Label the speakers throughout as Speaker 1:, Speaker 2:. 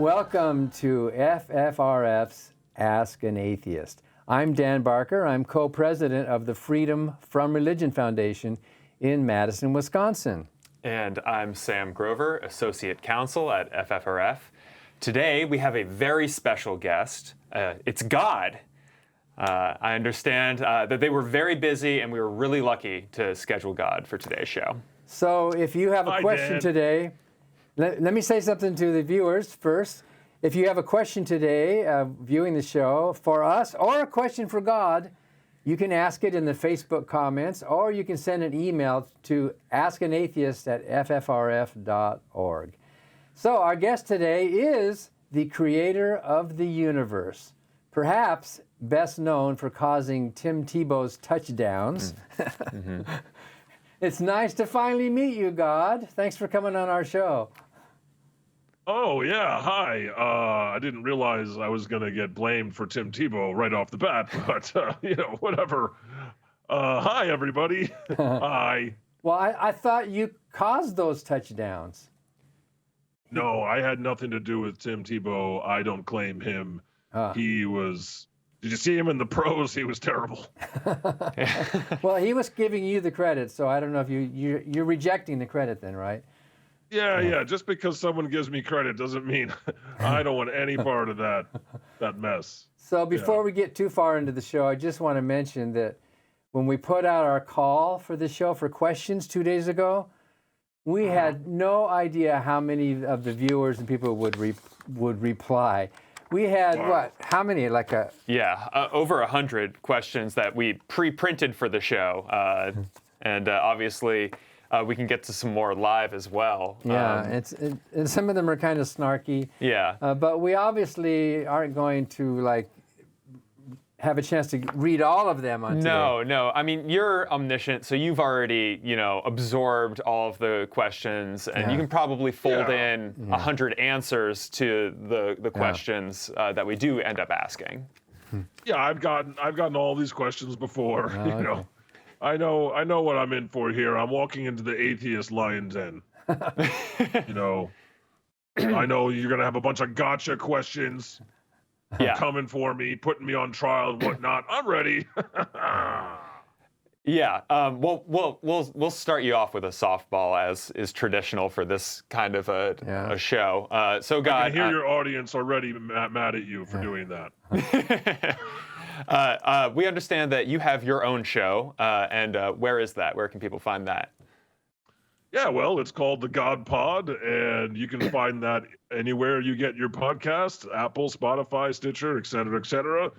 Speaker 1: Welcome to FFRF's Ask an Atheist. I'm Dan Barker. I'm co-president of the Freedom from Religion Foundation in Madison, Wisconsin.
Speaker 2: And I'm Sam Grover, Associate Counsel at FFRF. Today we have a very special guest. It's God. I understand that they were very busy and we were really lucky to schedule God for today's show.
Speaker 1: So if you have a question today, let me say something to the viewers first. If you have a question today viewing the show for us or a question for God, you can ask it in the Facebook comments or you can send an email to askanatheist@ffrf.org. So our guest today is the creator of the universe, perhaps best known for causing Tim Tebow's touchdowns. Mm-hmm. It's nice to finally meet you, God. Thanks for coming on our show.
Speaker 3: Oh, yeah. Hi. I didn't realize I was going to get blamed for Tim Tebow right off the bat, but, whatever. Hi, everybody. Hi.
Speaker 1: Well, I thought you caused those touchdowns.
Speaker 3: No, I had nothing to do with Tim Tebow. I don't claim him. He was... Did you see him in the pros? He was terrible.
Speaker 1: Well, he was giving you the credit, so I don't know if you're rejecting the credit then, right?
Speaker 3: Yeah. Just because someone gives me credit doesn't mean I don't want any part of that mess.
Speaker 1: So before we get too far into the show, I just want to mention that when we put out our call for the show for questions 2 days ago, we had no idea how many of the viewers and people would reply. We had, how many?
Speaker 2: Over 100 questions that we pre-printed for the show. And obviously, we can get to some more live as well.
Speaker 1: Yeah, and some of them are kind of snarky.
Speaker 2: Yeah.
Speaker 1: But we obviously aren't going to, have a chance to read all of them on today.
Speaker 2: No. I mean, you're omniscient, so you've already, absorbed all of the questions, and you can probably fold in 100 answers to the questions that we do end up asking.
Speaker 3: Yeah, I've gotten all these questions before. Okay. I know what I'm in for here. I'm walking into the atheist lion's den. I know you're gonna have a bunch of gotcha questions. Coming for me, putting me on trial and whatnot. I'm ready.
Speaker 2: We'll start you off with a softball, as is traditional for this kind of a show. So, God,
Speaker 3: I can hear your audience already mad at you for doing that.
Speaker 2: We understand that you have your own show, and where is that? Where can people find that?
Speaker 3: Yeah, well, it's called The God Pod, and you can find that anywhere you get your podcasts, Apple, Spotify, Stitcher, et cetera, et cetera.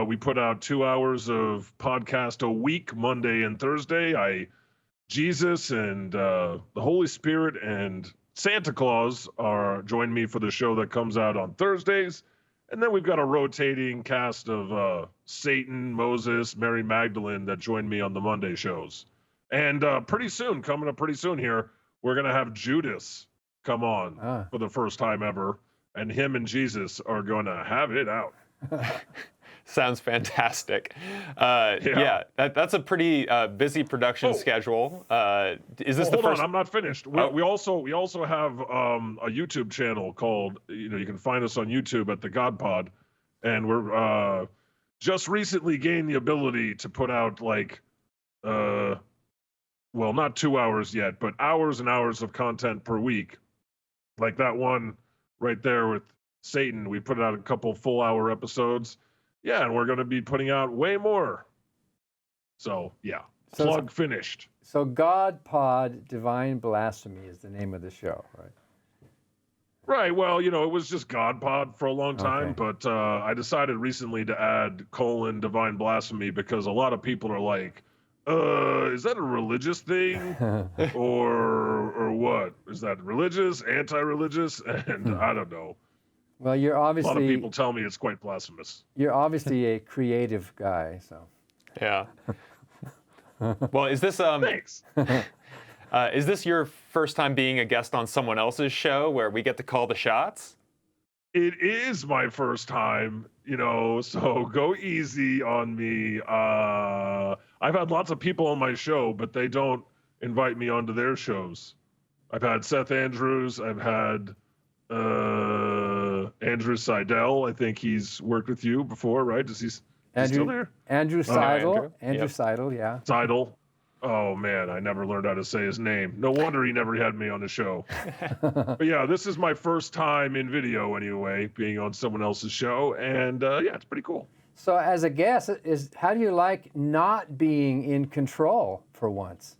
Speaker 3: We put out 2 hours of podcast a week, Monday and Thursday. Jesus and the Holy Spirit and Santa Claus join me for the show that comes out on Thursdays. And then we've got a rotating cast of Satan, Moses, Mary Magdalene that join me on the Monday shows. And coming up pretty soon here, we're going to have Judas come on for the first time ever. And him and Jesus are going to have it out.
Speaker 2: Sounds fantastic. That's a pretty busy production schedule. Is this the first?
Speaker 3: Hold on, I'm not finished. We also have a YouTube channel called, you can find us on YouTube at The God Pod. And we're just recently gained the ability to put out not 2 hours yet, but hours and hours of content per week. Like that one right there with Satan, we put out a couple full-hour episodes. Yeah, and we're going to be putting out way more. So, plug finished.
Speaker 1: So God Pod Divine Blasphemy is the name of the show, right?
Speaker 3: Right, well, it was just God Pod for a long time, but I decided recently to add Divine Blasphemy because a lot of people are like, is that a religious thing? or what? Is that religious, anti-religious? And I don't know.
Speaker 1: Well, you're obviously...
Speaker 3: A lot of people tell me it's quite blasphemous.
Speaker 1: You're obviously a creative guy, so...
Speaker 2: Yeah. Well, is this...
Speaker 3: Thanks.
Speaker 2: Is this your first time being a guest on someone else's show where we get to call the shots?
Speaker 3: It is my first time, so go easy on me. I've had lots of people on my show, but they don't invite me onto their shows. I've had Seth Andrews. I've had Andrew Seidel. I think he's worked with you before, right? Is he still there?
Speaker 1: Andrew Seidel. Andrew
Speaker 2: Yep.
Speaker 1: Seidel, yeah.
Speaker 3: Seidel. Oh man, I never learned how to say his name. No wonder he never had me on the show. But yeah, this is my first time in video anyway, being on someone else's show, and yeah, it's pretty cool.
Speaker 1: So as a guest, how do you like not being in control for once?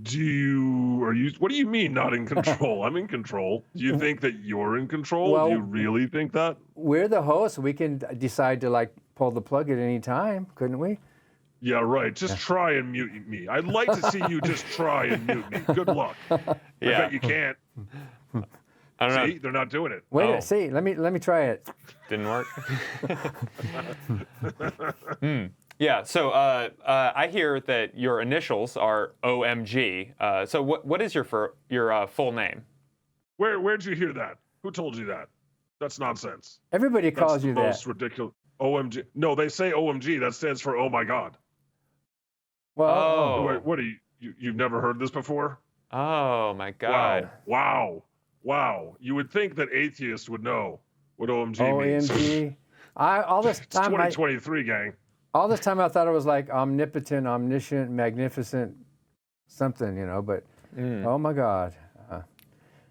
Speaker 3: What do you mean not in control? I'm in control. Do you think that you're in control?
Speaker 1: Well,
Speaker 3: do you really think that?
Speaker 1: We're the hosts. We can decide to like pull the plug at any time, couldn't we?
Speaker 3: Yeah, right. Just try and mute me. I'd like to see you just try and mute me. Good luck. I bet you can't.
Speaker 2: I don't
Speaker 3: See,
Speaker 2: know.
Speaker 3: they're not doing it.
Speaker 1: Wait, see, let me try it.
Speaker 2: Didn't work. Yeah. So I hear that your initials are OMG. So what is your full name?
Speaker 3: Where'd you hear that? Who told you that? That's nonsense.
Speaker 1: Everybody calls
Speaker 3: That's the
Speaker 1: you
Speaker 3: most
Speaker 1: that.
Speaker 3: ridiculous. OMG. No, they say OMG. That stands for Oh My God.
Speaker 1: Well,
Speaker 2: Oh.
Speaker 3: Wait, what are you've never heard this before?
Speaker 2: Oh my God.
Speaker 3: Wow. You would think that atheists would know what OMG means.
Speaker 1: OMG. All this
Speaker 3: It's
Speaker 1: time,
Speaker 3: 2023, gang.
Speaker 1: all this time I thought it was like omnipotent, omniscient, magnificent, something, but oh my God.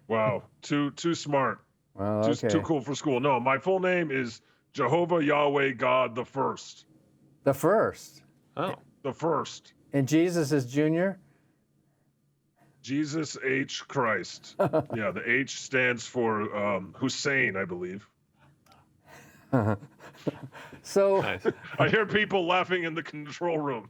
Speaker 3: Wow. Too smart.
Speaker 1: Well, okay.
Speaker 3: Too cool for school. No, my full name is Jehovah Yahweh God the First.
Speaker 1: The first.
Speaker 2: Oh.
Speaker 3: The First.
Speaker 1: And Jesus is Junior?
Speaker 3: Jesus H. Christ. Yeah, the H stands for Hussein, I believe.
Speaker 1: So
Speaker 2: Nice.
Speaker 3: I hear people laughing in the control room.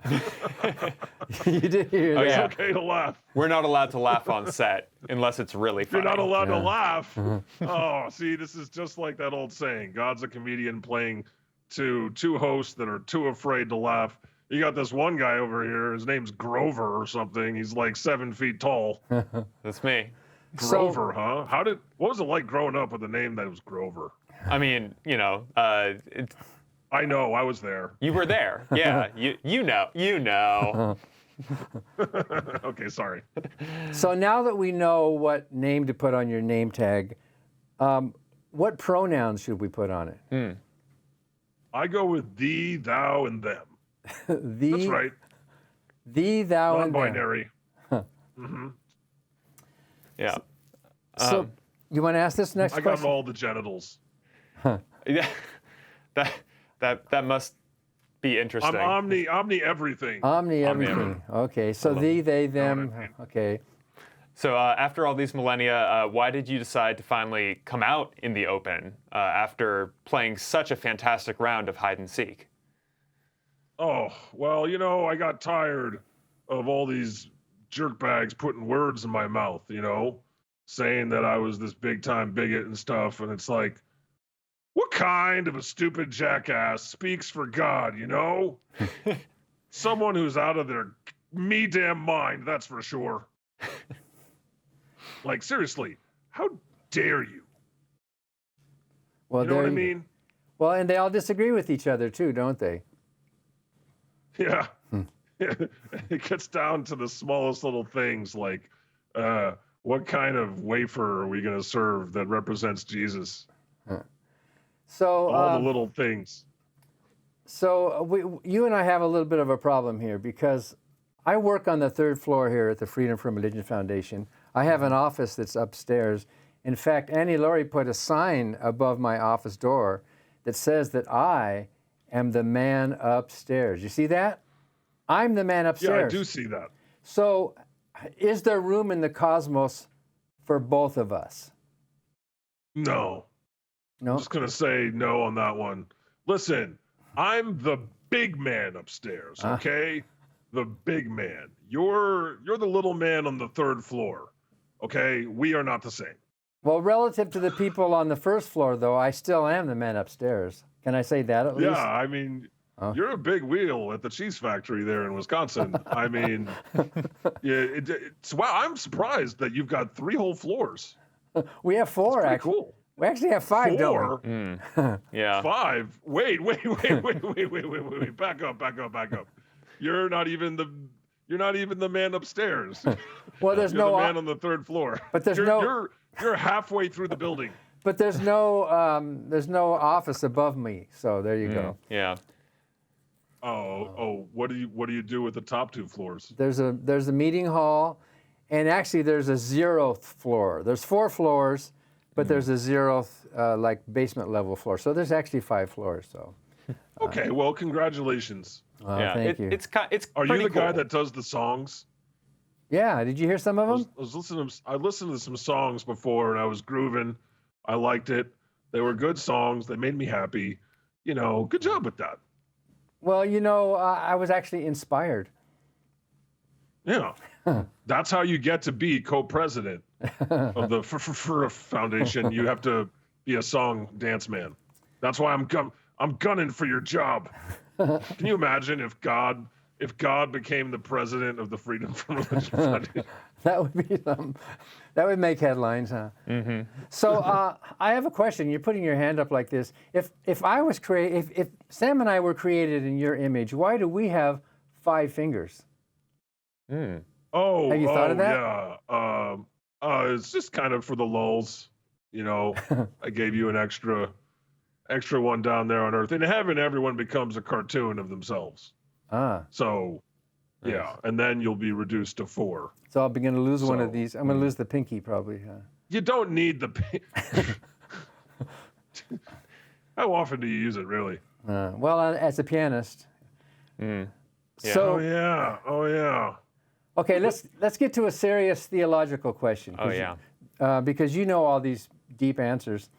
Speaker 1: you did hear
Speaker 2: Oh,
Speaker 1: that.
Speaker 2: yeah.
Speaker 3: It's okay to laugh.
Speaker 2: We're not allowed to laugh on set unless it's really funny.
Speaker 3: You're not allowed to laugh. Oh, see, this is just like that old saying. God's a comedian playing to two hosts that are too afraid to laugh. You got this one guy over here. His name's Grover or something. He's like 7 feet tall.
Speaker 2: That's me.
Speaker 3: Grover, huh? What was it like growing up with a name that was Grover?
Speaker 2: I mean,
Speaker 3: I know, I was there.
Speaker 2: you were there. Yeah. You know.
Speaker 3: Okay, sorry.
Speaker 1: So now that we know what name to put on your name tag, what pronouns should we put on it?
Speaker 3: I go with thee, thou, and them.
Speaker 1: Thee,
Speaker 3: That's right.
Speaker 1: Thee, thou, and them.
Speaker 3: Non-binary.
Speaker 2: Yeah.
Speaker 1: So you want to ask this next
Speaker 3: I got
Speaker 1: question?
Speaker 3: all the genitals.
Speaker 2: Yeah. That must be interesting.
Speaker 3: I'm omni everything.
Speaker 1: Omni everything.
Speaker 2: everything.
Speaker 1: Okay, so thee, they, them. Okay.
Speaker 2: So after all these millennia, why did you decide to finally come out in the open after playing such a fantastic round of hide and seek?
Speaker 3: Oh, well, I got tired of all these jerkbags putting words in my mouth, saying that I was this big time bigot and stuff. And it's like, what kind of a stupid jackass speaks for God, Someone who's out of their me damn mind, that's for sure. Like, seriously, how dare you?
Speaker 1: Well,
Speaker 3: You know what I
Speaker 1: there
Speaker 3: mean?
Speaker 1: Well, and they all disagree with each other too, don't they?
Speaker 3: Yeah. It gets down to the smallest little things like, what kind of wafer are we going to serve that represents Jesus?
Speaker 1: So
Speaker 3: All the little things.
Speaker 1: So you and I have a little bit of a problem here because I work on the 3rd floor here at the Freedom from Religion Foundation. I have an office that's upstairs. In fact, Annie Laurie put a sign above my office door that says that I am the man upstairs. You see that? I'm the man upstairs.
Speaker 3: Yeah, I do see that.
Speaker 1: So is there room in the cosmos for both of us?
Speaker 3: No.
Speaker 1: No?
Speaker 3: I'm just going to say no on that one. Listen, I'm the big man upstairs, okay? The big man. You're the little man on the 3rd floor, okay? We are not the same.
Speaker 1: Well, relative to the people on the 1st floor, though, I still am the man upstairs. Can I say that at least?
Speaker 3: Yeah, I mean, you're a big wheel at the cheese factory there in Wisconsin. I mean, yeah, it's wow. I'm surprised that you've got 3 whole floors.
Speaker 1: We have 4,
Speaker 3: Pretty
Speaker 1: actually.
Speaker 3: cool.
Speaker 1: We actually have 5,
Speaker 3: 4?
Speaker 1: don't we?
Speaker 2: Yeah.
Speaker 3: 5? Wait. Back up. You're not even the man upstairs.
Speaker 1: Well, there's
Speaker 3: You're
Speaker 1: no
Speaker 3: the man on the 3rd floor.
Speaker 1: But there's no-
Speaker 3: You're halfway through the building.
Speaker 1: But there's no office above me, so there you go.
Speaker 2: Yeah.
Speaker 3: What do you do with the top 2 floors?
Speaker 1: There's a meeting hall, and actually there's a 0th floor. There's 4 floors, but there's a 0th like basement level floor. So there's actually 5 floors. So.
Speaker 3: Okay, well, congratulations.
Speaker 2: Yeah.
Speaker 1: Thank you.
Speaker 2: It's
Speaker 3: Are you
Speaker 2: pretty
Speaker 3: the guy
Speaker 2: cool.
Speaker 3: that does the songs?
Speaker 1: Yeah. Did you hear some of them?
Speaker 3: I listened to some songs before, and I was grooving. I liked it. They were good songs. They made me happy. Good job with that.
Speaker 1: Well, I was actually inspired.
Speaker 3: Yeah. That's how you get to be co-president of the FFRF Foundation. You have to be a song dance man. That's why I'm gunning for your job. Can you imagine if God became the president of the Freedom from Religion Foundation?
Speaker 1: That would be that would make headlines, huh? Mm-hmm. So I have a question. You're putting your hand up like this. If Sam and I were created in your image, why do we have 5 fingers?
Speaker 3: Oh,
Speaker 1: have you thought of that?
Speaker 3: Yeah. It's just kind of for the lulls. I gave you an extra one down there on Earth. In heaven, everyone becomes a cartoon of themselves. So,
Speaker 2: nice.
Speaker 3: Yeah, and then you'll be reduced to 4.
Speaker 1: So I'll be going to lose one of these. I'm going to lose the pinky probably.
Speaker 3: You don't need the. How often do you use it, really?
Speaker 1: Well, as a pianist.
Speaker 2: Yeah.
Speaker 1: So,
Speaker 3: Oh yeah.
Speaker 1: Okay, let's get to a serious theological question.
Speaker 2: Oh yeah.
Speaker 1: Because you know all these deep answers.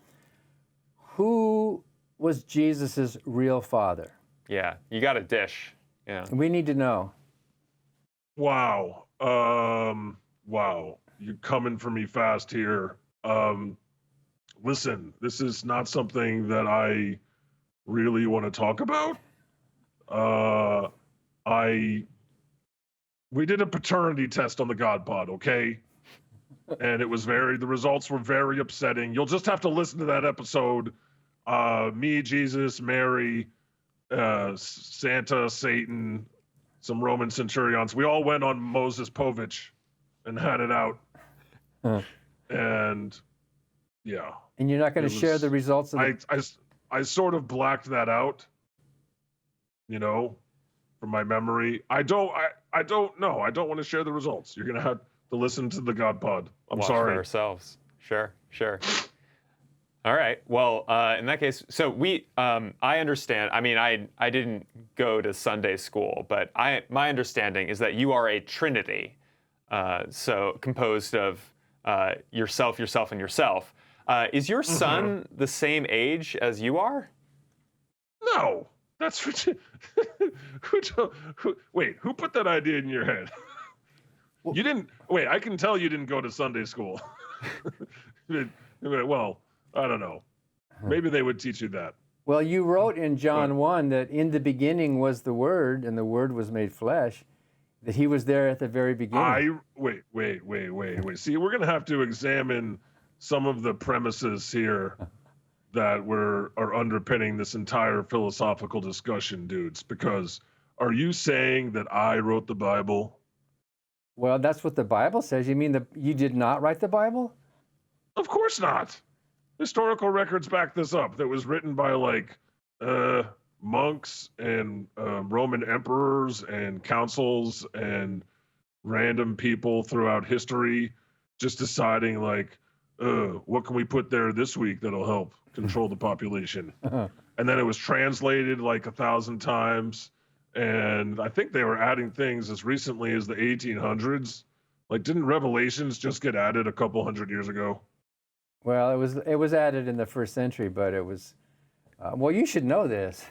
Speaker 1: Who was Jesus's real father?
Speaker 2: Yeah. You got a dish. Yeah.
Speaker 1: We need to know.
Speaker 3: Wow. Wow. You're coming for me fast here. Listen, this is not something that I really want to talk about. We did a paternity test on the God Pod, okay? And the results were very upsetting. You'll just have to listen to that episode. Me, Jesus, Mary, Santa, Satan, some Roman centurions. We all went on Moses Povich and had it out. And yeah.
Speaker 1: And you're not going to share the results of
Speaker 3: I sort of blacked that out, from my memory. I don't know. I don't want to share the results. You're going to have to listen to the God Pod. I'm
Speaker 2: Watch
Speaker 3: sorry.
Speaker 2: for ourselves. Sure. All right. Well, in that case, so I understand. I mean, I didn't go to Sunday school, but my understanding is that you are a Trinity, so composed of yourself, and yourself. Is your son the same age as you are?
Speaker 3: No, that's wait. Who put that idea in your head? You didn't. Wait, I can tell you didn't go to Sunday school. Well, I don't know. Maybe they would teach you that.
Speaker 1: Well, you wrote in John 1 that in the beginning was the Word, and the Word was made flesh, that he was there at the very beginning.
Speaker 3: Wait. See, we're going to have to examine some of the premises here that are underpinning this entire philosophical discussion, dudes, because are you saying that I wrote the Bible?
Speaker 1: Well, that's what the Bible says. You mean you did not write the Bible?
Speaker 3: Of course not. Historical records back this up. That was written by monks and Roman emperors and councils and random people throughout history, just deciding what can we put there this week that'll help control the population. And then it was translated 1,000 times. And I think they were adding things as recently as the 1800s. Didn't Revelations just get added a couple hundred years ago?
Speaker 1: Well, it was added in the first century, but it was. Well, you should know this.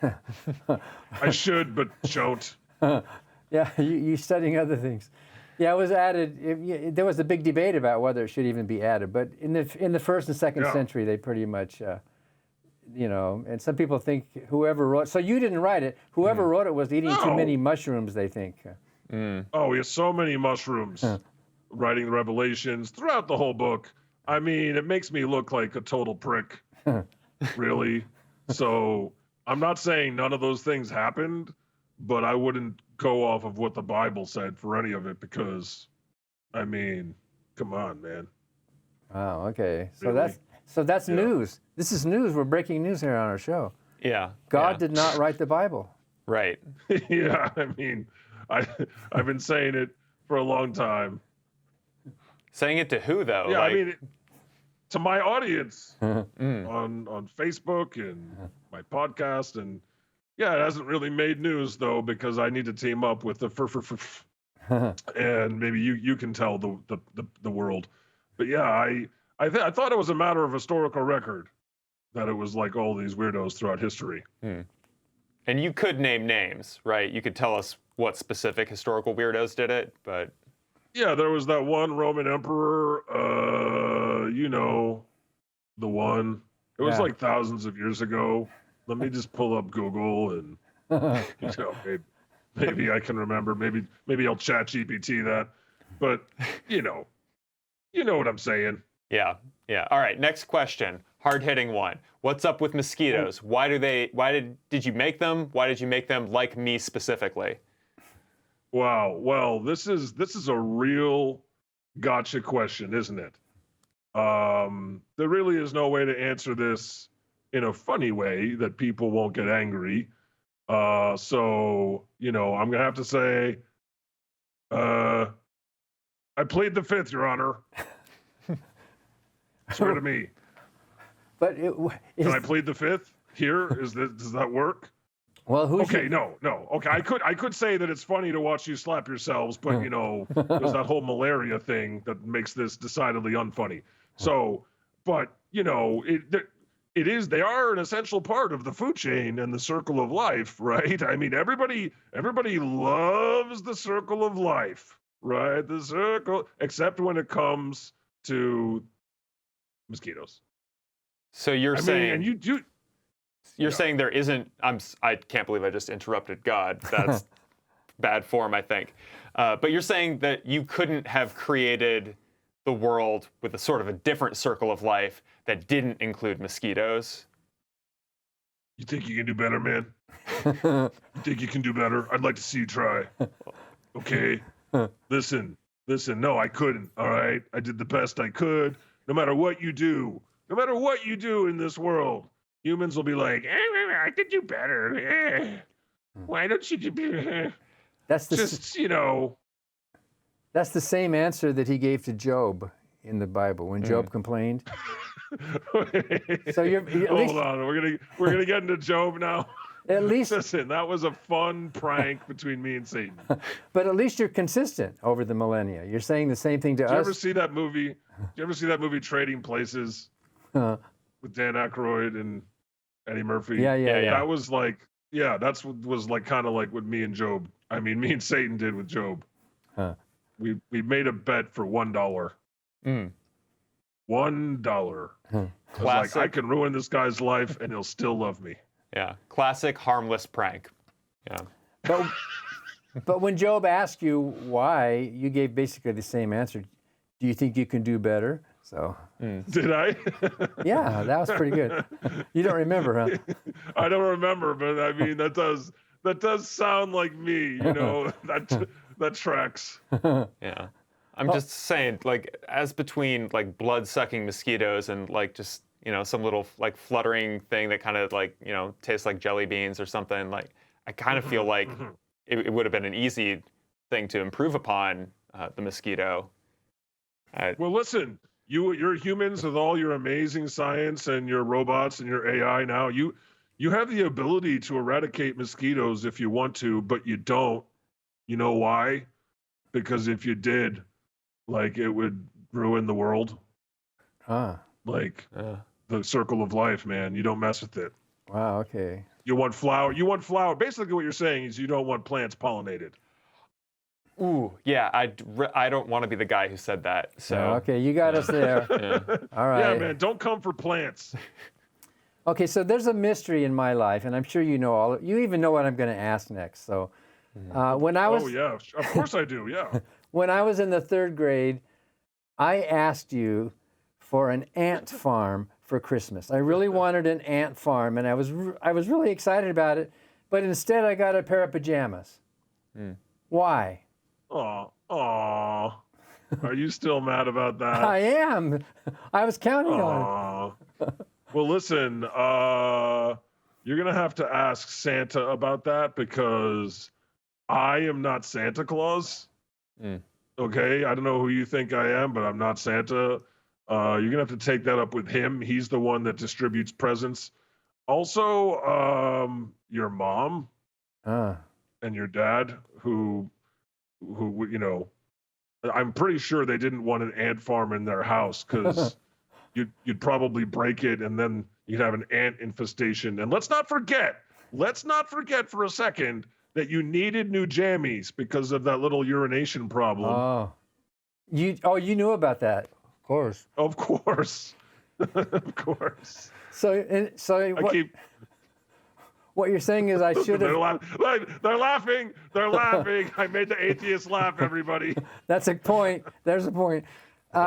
Speaker 3: I should, but don't.
Speaker 1: Yeah, you're studying other things. Yeah, it was added. There was a big debate about whether it should even be added, but in the first and second century, they pretty much, and some people think whoever wrote. So you didn't write it. Whoever wrote it was eating too many mushrooms. They think.
Speaker 3: Oh, we have so many mushrooms. Writing the Revelations throughout the whole book. I mean, it makes me look like a total prick, really. So I'm not saying none of those things happened, but I wouldn't go off of what the Bible said for any of it because, I mean, come on, man.
Speaker 1: Oh, okay. So
Speaker 3: Really?
Speaker 1: So that's news. This is news. We're breaking news here on our show.
Speaker 2: Yeah.
Speaker 1: God
Speaker 2: yeah.
Speaker 1: did not write the Bible.
Speaker 2: Right.
Speaker 3: Yeah, I mean, I've been saying it for a long time.
Speaker 2: Saying it to who though?
Speaker 3: Yeah,
Speaker 2: Like,
Speaker 3: I mean, to my audience on Facebook and my podcast, and yeah, it hasn't really made news though because I need to team up with the and maybe you can tell the world. But yeah, I thought it was a matter of historical record that it was like all these weirdos throughout history.
Speaker 2: and you could name names, right? You could tell us what specific historical weirdos did it, but
Speaker 3: Yeah, there was that one Roman emperor, you know, the one. It was
Speaker 1: Yeah.
Speaker 3: like thousands of years ago. Let me just pull up Google and you know, maybe I can remember. Maybe I'll chat GPT that. But you know what I'm saying.
Speaker 2: yeah. All right, next question. Hard-hitting one. What's up with mosquitoes? Why did you make them? Why did you make them like me specifically?
Speaker 3: Wow. Well, this is a real gotcha question, isn't it? There really is no way to answer this in a funny way that people won't get angry. So, you know, I'm gonna have to say, I plead the fifth, Your Honor. Swear to me.
Speaker 1: But
Speaker 3: Can I plead the fifth here? Does that work?
Speaker 1: well, who's
Speaker 3: Okay, no. Okay, I could say that it's funny to watch you slap yourselves, but you know, there's that whole malaria thing that makes this decidedly unfunny. So, but you know, it is. They are an essential part of the food chain and the circle of life, right? I mean, everybody loves the circle of life, right? The circle, except when it comes to mosquitoes.
Speaker 2: So you're
Speaker 3: I
Speaker 2: saying
Speaker 3: mean, and you do.
Speaker 2: You're saying there isn't. I can't believe I just interrupted God. That's bad form, I think. But you're saying that you couldn't have created the world with a sort of a different circle of life that didn't include mosquitoes.
Speaker 3: You think you can do better, man? You think you can do better? I'd like to see you try. Okay. Listen. No, I couldn't. All right. I did the best I could. No matter what you do in this world, humans will be like, I could do better. Why don't you do better?
Speaker 1: That's the
Speaker 3: Just, you know.
Speaker 1: that's the same answer that he gave to Job in the Bible when Job complained. So you're at
Speaker 3: Hold
Speaker 1: least,
Speaker 3: on. We're gonna get into Job now.
Speaker 1: at least,
Speaker 3: Listen, that was a fun prank between me and Satan.
Speaker 1: but at least you're consistent over the millennia. You're saying the same thing to
Speaker 3: Did you ever
Speaker 1: us.
Speaker 3: see that movie? Did you ever see that movie Trading Places with Dan Aykroyd and Eddie Murphy?
Speaker 1: Yeah.
Speaker 3: That was like, yeah, that's what was like kind of like what me and Satan did with Job.
Speaker 1: Huh.
Speaker 3: We made a bet for $1. $1. I was like, I can ruin this guy's life and he'll still love me.
Speaker 2: Yeah, classic harmless prank. Yeah.
Speaker 1: But when Job asked you why, you gave basically the same answer. Do you think you can do better? So
Speaker 3: Did I?
Speaker 1: yeah, that was pretty good. You don't remember, huh?
Speaker 3: I don't remember, but I mean that does sound like me. You know, that tracks.
Speaker 2: Yeah. I'm just saying, like, as between like blood-sucking mosquitoes and like just, you know, some little like fluttering thing that kind of like, you know, tastes like jelly beans or something, like I kind of feel like it would have been an easy thing to improve upon the mosquito.
Speaker 3: Well, listen, you're humans with all your amazing science and your robots and your AI now. You have the ability to eradicate mosquitoes if you want to, but you don't. You know why? Because if you did, like, it would ruin the world. Like the circle of life, man. You don't mess with it.
Speaker 1: Wow, okay.
Speaker 3: You want flower. Basically, what you're saying is you don't want plants pollinated.
Speaker 2: Ooh, yeah, I don't want to be the guy who said that. So
Speaker 1: Okay, you got us there. All right.
Speaker 3: Yeah, man. Don't come for plants.
Speaker 1: Okay, so there's a mystery in my life, and I'm sure you know you even know what I'm going to ask next. So when I was
Speaker 3: Oh yeah, of course I do. Yeah.
Speaker 1: when I was in the 3rd grade, I asked you for an ant farm for Christmas. I really wanted an ant farm, and I was really excited about it, but instead I got a pair of pajamas. Why?
Speaker 3: Aw. Are you still mad about that?
Speaker 1: I am. I was counting on it.
Speaker 3: Aw. Well, listen, you're going to have to ask Santa about that because I am not Santa Claus. Okay? I don't know who you think I am, but I'm not Santa. You're going to have to take that up with him. He's the one that distributes presents. Also, your mom and your dad, who I'm pretty sure they didn't want an ant farm in their house because you'd probably break it and then you'd have an ant infestation. And let's not forget for a second that you needed new jammies because of that little urination problem.
Speaker 1: Oh, you knew about that, of course.
Speaker 3: Of course, of course.
Speaker 1: What you're saying is I should have.
Speaker 3: They're laughing. They're laughing. I made the atheists laugh, everybody.
Speaker 1: That's a point. There's a point.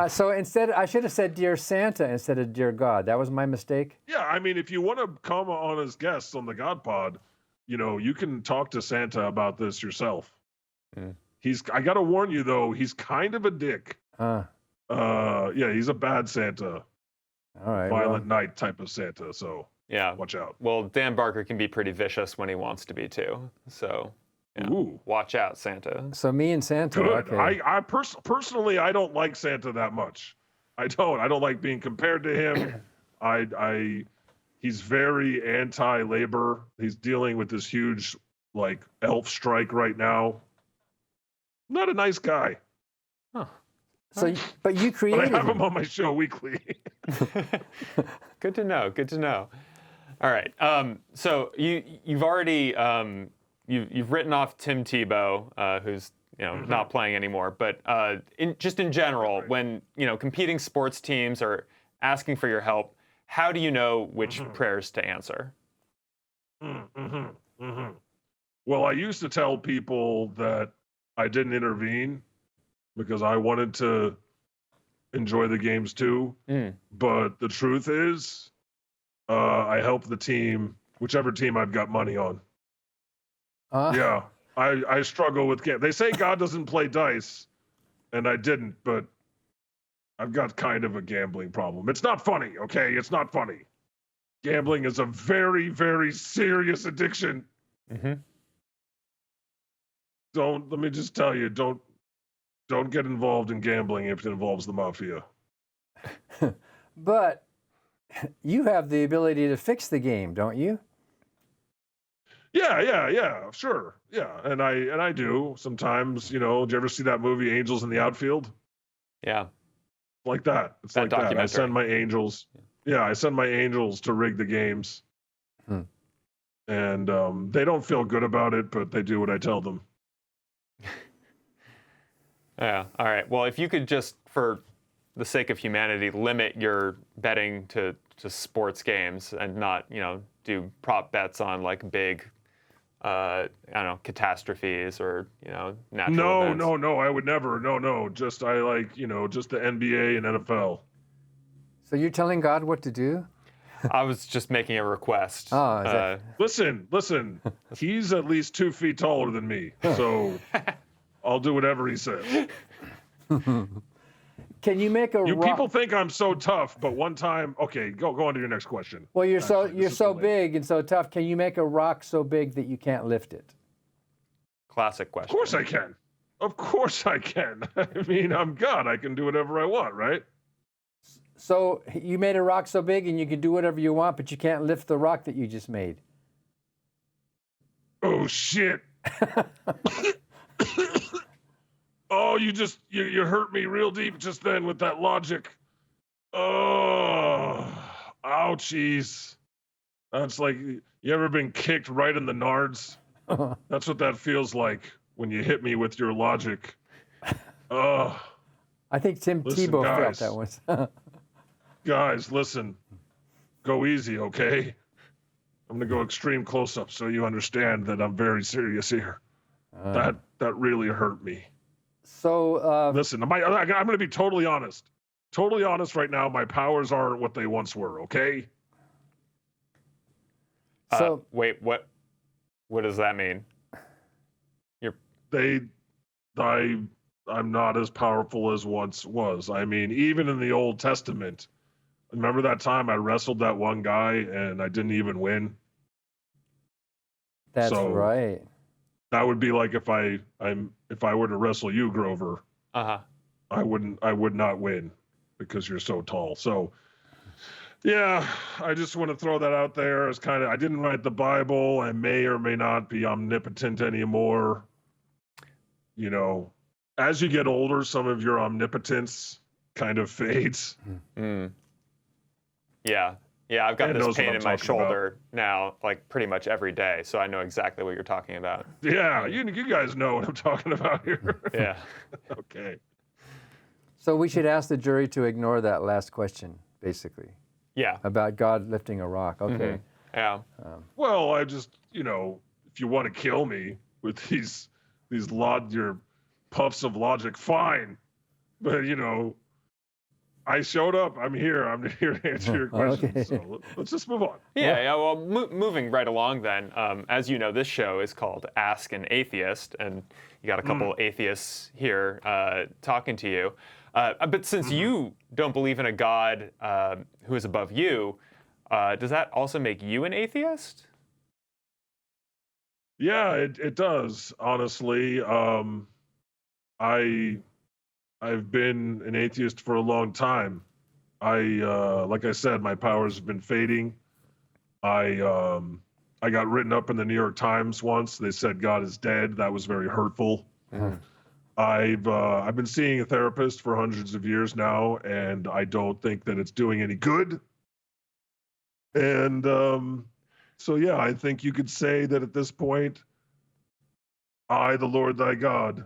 Speaker 1: So instead, I should have said Dear Santa instead of Dear God. That was my mistake.
Speaker 3: Yeah, I mean, if you want to come on as guests on the God Pod, you can talk to Santa about this yourself. I got to warn you, though, he's kind of a dick. Yeah, he's a bad Santa.
Speaker 1: All right.
Speaker 3: Violent night type of Santa, so
Speaker 2: yeah,
Speaker 3: watch out.
Speaker 2: Well, Dan Barker can be pretty vicious when he wants to be, too. So, yeah, watch out, Santa.
Speaker 1: So me and Santa,
Speaker 3: good.
Speaker 1: okay.
Speaker 3: I personally, I don't like Santa that much. I don't like being compared to him. He's very anti-labor. He's dealing with this huge, elf strike right now. Not a nice guy.
Speaker 2: Huh.
Speaker 1: So, but you created
Speaker 3: But I have him on my show weekly.
Speaker 2: Good to know. Good to know. All right. So you've already you've written off Tim Tebow, who's not playing anymore. But in general, when competing sports teams are asking for your help, how do you know which prayers to answer?
Speaker 3: Well, I used to tell people that I didn't intervene because I wanted to enjoy the games too. But the truth is, I help the team, whichever team I've got money on. Yeah, I struggle with They say God doesn't play dice, and I didn't, but I've got kind of a gambling problem. It's not funny, okay? It's not funny. Gambling is a very, very serious addiction. Let me just tell you, don't get involved in gambling if it involves the mafia.
Speaker 1: But you have the ability to fix the game, don't you?
Speaker 3: Yeah, sure. Yeah, and I do sometimes. Did you ever see that movie Angels in the Outfield?
Speaker 2: Yeah.
Speaker 3: Like that. It's like that. I send my angels. Yeah, I send my angels to rig the games. And they don't feel good about it, but they do what I tell them.
Speaker 2: Yeah. All right. Well, if you could just, for the sake of humanity, limit your betting to sports games and not, do prop bets on big, catastrophes or, natural events.
Speaker 3: No, I would never. No. Just just the NBA and NFL.
Speaker 1: So you're telling God what to do?
Speaker 2: I was just making a request.
Speaker 1: Oh,
Speaker 3: Listen. He's at least 2 feet taller than me, so I'll do whatever he says.
Speaker 1: Can you make a
Speaker 3: people think I'm so tough, but one time, okay, go on to your next question.
Speaker 1: Well, you're so big and so tough. Can you make a rock so big that you can't lift it?
Speaker 2: Classic question.
Speaker 3: Of course I can. Of course I can. I mean, I'm God. I can do whatever I want, right?
Speaker 1: So you made a rock so big and you can do whatever you want, but you can't lift the rock that you just made.
Speaker 3: Oh, shit. Oh, you hurt me real deep just then with that logic. Oh, ouchies. That's like, you ever been kicked right in the nards? That's what that feels like when you hit me with your logic. Oh.
Speaker 1: I think Tim Tebow felt that one.
Speaker 3: Guys, listen. Go easy, okay? I'm going to go extreme close-up so you understand that I'm very serious here. That really hurt me.
Speaker 1: So
Speaker 3: listen, I'm going to be totally honest. Totally honest right now. My powers aren't what they once were. Okay.
Speaker 2: So wait, what does that mean?
Speaker 3: I'm not as powerful as once was. I mean, even in the Old Testament, Remember that time I wrestled that one guy and I didn't even win?
Speaker 1: That's
Speaker 3: So
Speaker 1: right.
Speaker 3: that would be like if I were to wrestle you, Grover,
Speaker 2: Uh-huh.
Speaker 3: I would not win because you're so tall. So yeah, I just want to throw that out there as kind of, I didn't write the Bible. I may or may not be omnipotent anymore. You know, as you get older, some of your omnipotence kind of fades.
Speaker 2: Mm. Yeah. Yeah, I've got
Speaker 3: Dan
Speaker 2: this
Speaker 3: knows what
Speaker 2: pain
Speaker 3: I'm
Speaker 2: in my
Speaker 3: talking
Speaker 2: shoulder now, like pretty much every day. So I know exactly what you're talking about.
Speaker 3: Yeah, you guys know what I'm talking about here.
Speaker 2: Yeah.
Speaker 3: Okay.
Speaker 1: So we should ask the jury to ignore that last question, basically,
Speaker 2: Yeah.
Speaker 1: about God lifting a rock. Okay.
Speaker 2: Mhm. Yeah.
Speaker 3: Well, I just, if you want to kill me with these your puffs of logic, fine. But I showed up. I'm here. I'm here to answer your questions.
Speaker 1: Okay.
Speaker 3: So let's just move on.
Speaker 2: Yeah. Well, moving right along then, as you know, this show is called Ask an Atheist, and you got a couple atheists here talking to you. But since you don't believe in a God who is above you, does that also make you an atheist?
Speaker 3: Yeah, it does. Honestly, I've been an atheist for a long time. Like I said, my powers have been fading. I got written up in the New York Times once. They said God is dead. That was very hurtful. I've been seeing a therapist for hundreds of years now, and I don't think that it's doing any good. And so yeah, I think you could say that at this point, I, the Lord thy God,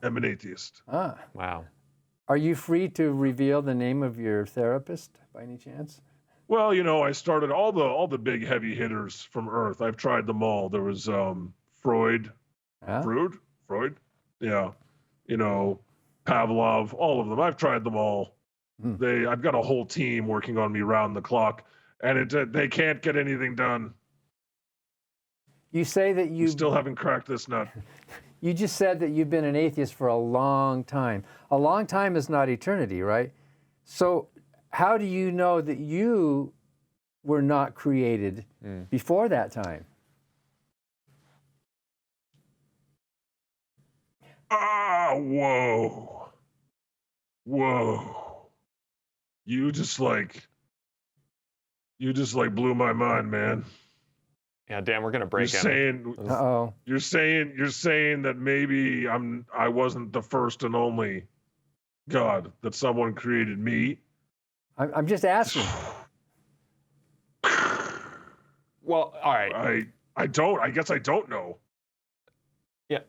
Speaker 3: am an atheist.
Speaker 1: Ah.
Speaker 2: Wow.
Speaker 1: Are you free to reveal the name of your therapist by any chance?
Speaker 3: Well, I started all the big heavy hitters from Earth. I've tried them all. There was Freud,
Speaker 1: Huh?
Speaker 3: Freud, yeah, Pavlov, all of them. I've tried them all. I've got a whole team working on me round the clock, and they can't get anything done.
Speaker 1: You say that
Speaker 3: You still haven't cracked this nut.
Speaker 1: You just said that you've been an atheist for a long time. A long time is not eternity, right? So how do you know that you were not created before that time?
Speaker 3: Ah, whoa. You just blew my mind, man.
Speaker 2: Yeah, Dan, we're gonna break
Speaker 3: You're
Speaker 2: in.
Speaker 3: saying
Speaker 1: Uh-oh.
Speaker 3: you're saying that maybe I wasn't the first and only God, that someone created me.
Speaker 1: I'm just asking.
Speaker 2: Well, all right.
Speaker 3: I guess I don't know.
Speaker 2: Yeah.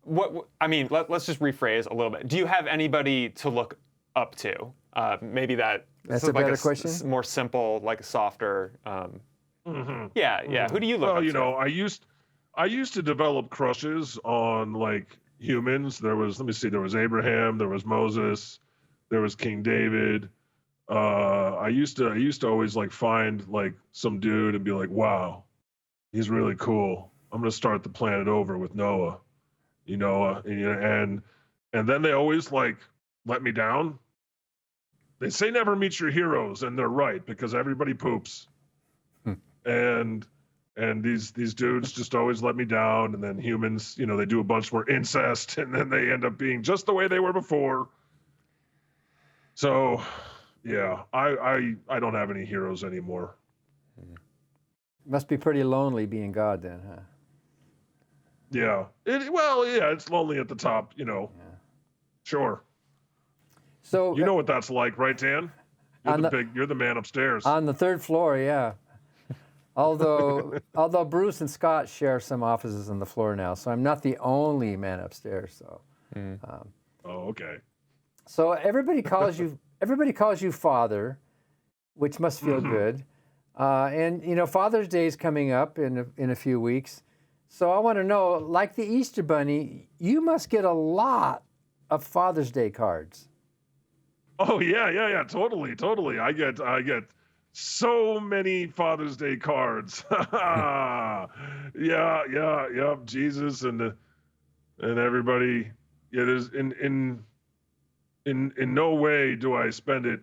Speaker 2: Let's just rephrase a little bit. Do you have anybody to look up to? Maybe that's
Speaker 1: a
Speaker 2: like
Speaker 1: better question.
Speaker 2: More simple, like a softer. Yeah. Who do you look up to?
Speaker 3: Well, I used to develop crushes on like humans. There was Abraham, there was Moses, there was King David. I used to always like find like some dude and be like, wow, he's really cool. I'm gonna start the planet over with Noah. And then they always like let me down. They say never meet your heroes, and they're right, because everybody poops. And these dudes just always let me down, and then humans, they do a bunch more incest, and then they end up being just the way they were before. So, yeah, I don't have any heroes anymore.
Speaker 1: Must be pretty lonely being God then, huh?
Speaker 3: Yeah. It's lonely at the top, Sure.
Speaker 1: So
Speaker 3: You know what that's like, right, Dan? You're the man upstairs.
Speaker 1: on the third floor, yeah. Although Bruce and Scott share some offices on the floor now, so I'm not the only man upstairs. So.
Speaker 3: Okay.
Speaker 1: So everybody calls you Father, which must feel good. And Father's Day is coming up in a few weeks. So I want to know, like the Easter Bunny, you must get a lot of Father's Day cards.
Speaker 3: Oh yeah, totally. I get so many Father's Day cards. Yeah. Jesus and everybody. Yeah, there's in no way do I spend it